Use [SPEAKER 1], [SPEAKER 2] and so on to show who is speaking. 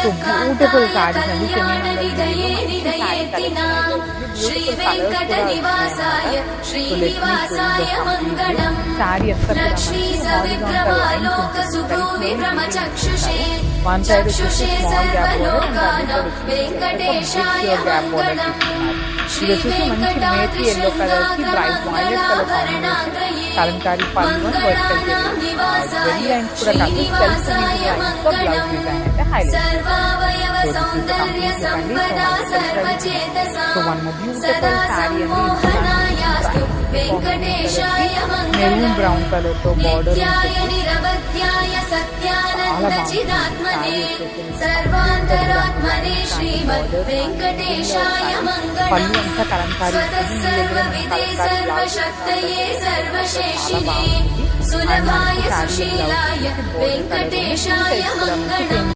[SPEAKER 1] So beautiful saris అండి. Semi sorry one side వచ్చేసి small gap gap border ఇది వచ్చేసి మంచి మేతి ఎల్లో కలర్ కి bright violet colour combination Kalamkari పళ్ళు వర్క్ వెరీ లైన్స్ కూడా కాదు సెల్ఫ్ లైన్స్ తో బ్లౌజ్ డిజైన్ అయితే highlight. So one more beautiful sorry అండి. మెరూన్ బ్రౌన్ కలర్ తో బార్డర్ పళ్ళు అంతా కలంకారీ